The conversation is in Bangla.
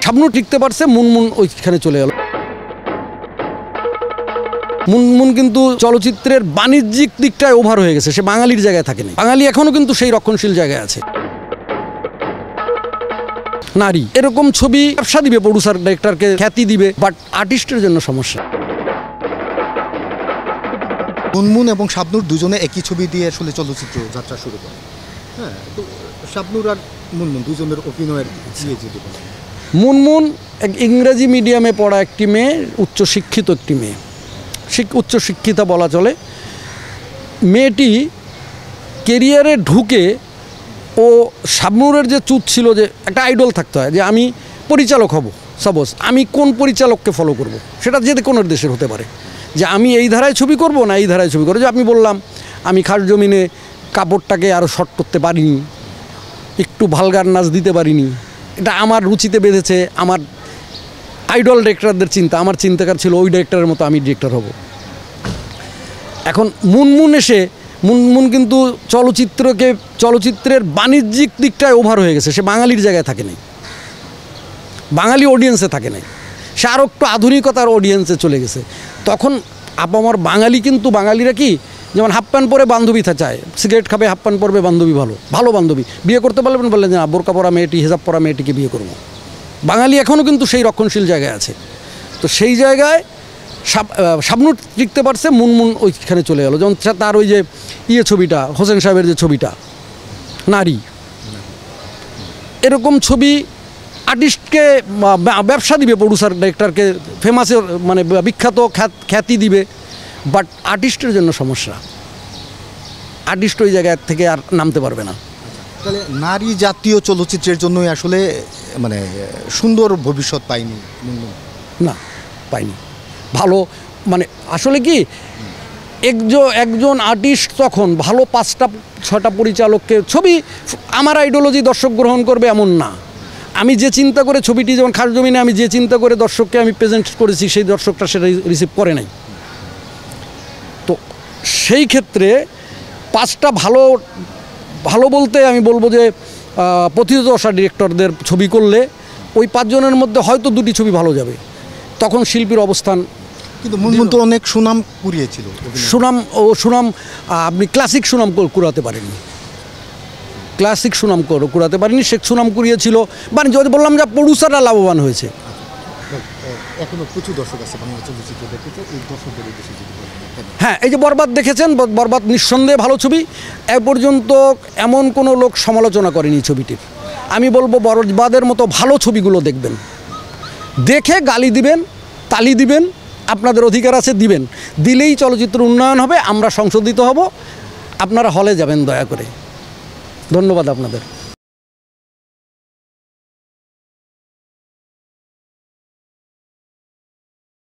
শাবনূর টিকতে পারছে, মুনমুন ওইখানে চলে গেল। মুনমুন কিন্তু চলচ্চিত্রের বাণিজ্যিক দিকটায় ওভার হয়ে গেছে, সে বাঙালির জায়গায় থাকেনি। বাঙালি এখনও কিন্তু সেই রক্ষণশীল জায়গায় আছে। নারী এরকম ছবি ব্যবসা দিবে, প্রডিউসার ডাইরেক্টরকে খ্যাতি দিবে, বাট আর্টিস্টের জন্য সমস্যা। মুনমুন এবং শাবনূর দুজনে একই ছবি দিয়ে আসলে চলচ্চিত্র যাত্রা শুরু করে। হ্যাঁ, তো শাবনূর আর মুনমুন দুজনের অভিনয়ের যদি বলেন। মুনমুন এক ইংরেজি মিডিয়ামে পড়া একটি মেয়ে, উচ্চশিক্ষিত একটি মেয়ে, উচ্চশিক্ষিতা বলা চলে। মেয়েটি কেরিয়ারে ঢুকে ও শাবনূরের যে চুত ছিল যে একটা আইডল থাকতে হয়, যে আমি পরিচালক হব, সাপোজ আমি কোন পরিচালককে ফলো করব, সেটা যে কোনো দেশের হতে পারে, যে আমি এই ধারায় ছবি করব না এই ধারায় ছবি করব। যে আমি বললাম আমি খাস জমিনে কাপড়টাকে আরও শর্ট করতে পারিনি, একটু ভালগার নাচ দিতে পারিনি, এটা আমার রুচিতে বেঁধেছে। আমার আইডল ডিরেক্টরদের চিন্তা, আমার চিন্তাকার ছিল ওই ডিরেক্টরের মতো আমি ডিরেক্টর হব। এখন মুনমুন এসে মুনমুন কিন্তু চলচ্চিত্রের বাণিজ্যিক দিকটায় ওভার হয়ে গেছে, সে বাঙালির জায়গায় থাকে নাই, বাঙালি অডিয়েন্সে থাকে নাই, সে আরও একটু আধুনিকতার অডিয়েন্সে চলে গেছে। তখন আমার বাঙালি কিন্তু বাঙালিরা কি যেমন হাফ প্যান্ট পরে বান্ধবী চায়, সিগারেট খাবে, হাফ প্যান্ট পরবে বান্ধবী, ভালো বান্ধবী, বিয়ে করতে পারবেন বললেন যে না, বোরকা পরা মেয়েটি, হেজাব পরা মেয়েটিকে বিয়ে করবো। বাঙালি এখনও কিন্তু সেই রক্ষণশীল জায়গায় আছে। তো সেই জায়গায় শাবনূর টিকতে পারছে, মুনমুন ওইখানে চলে গেল। যেমন তার ওই যে ছবিটা, হোসেন সাহেবের যে ছবিটা নারী, এরকম ছবি আর্টিস্টকে ব্যবসা দিবে, প্রডিউসার ডাইরেক্টরকে ফেমাসের মানে বিখ্যাত খ্যাতি দিবে, বাট আর্টিস্টের জন্য সমস্যা। আর্টিস্ট ওই জায়গা থেকে আর নামতে পারবে না। তাহলে নারী জাতীয় চলচ্চিত্রের জন্যই আসলে মানে সুন্দর ভবিষ্যৎ পায়নি মুনমুন। না, পাইনি ভালো, মানে আসলে কি একজন আর্টিস্ট তখন ভালো 5-6টা পরিচালককে ছবি, আমার আইডিওলজি দর্শক গ্রহণ করবে এমন না। আমি যে চিন্তা করে ছবিটি, যেমন খাস জমিনে আমি যে চিন্তা করে দর্শককে আমি প্রেজেন্ট করেছি, সেই দর্শকটা সেটা রিসিভ করে নাই। তো সেই ক্ষেত্রে 5টা ভালো বলতে আমি বলবো যে প্রথিতযশা ডিরেক্টরদের ছবি করলে ওই 5 জনের মধ্যে হয়তো 2টি ছবি ভালো যাবে, তখন শিল্পীর অবস্থান। কিন্তু মুনমুন তো অনেক সুনাম কুড়িয়েছিল। সুনাম আপনি ক্লাসিক সুনাম কুড়াতে পারেননি, ক্লাসিক সুনাম কুড়াতে পারেনি, সে সুনাম কুড়িয়েছিল বাণিজ্য। বললাম যে প্রডিউসাররা লাভবান হয়েছে। এখনো প্রচুর দর্শক আছে বাংলা চলচ্চিত্র দেখতে, এই দর্শকদের উদ্দেশ্যে যদি বলেন। হ্যাঁ, এই যে বরবাদ দেখেছেন, বরবাদ নিঃসন্দেহে ভালো ছবি। এ পর্যন্ত এমন কোনো লোক সমালোচনা করেনি ছবিটির। আমি বলবো বরবাদের মতো ভালো ছবিগুলো দেখবেন, দেখে গালি দিবেন, তালি দিবেন, আপনাদের অধিকার আছে, দিবেন, দিলেই চলচ্চিত্র উন্নয়ন হবে, আমরা সংশোধিত হব। আপনারা হলে যাবেন দয়া করে। ধন্যবাদ আপনাদের।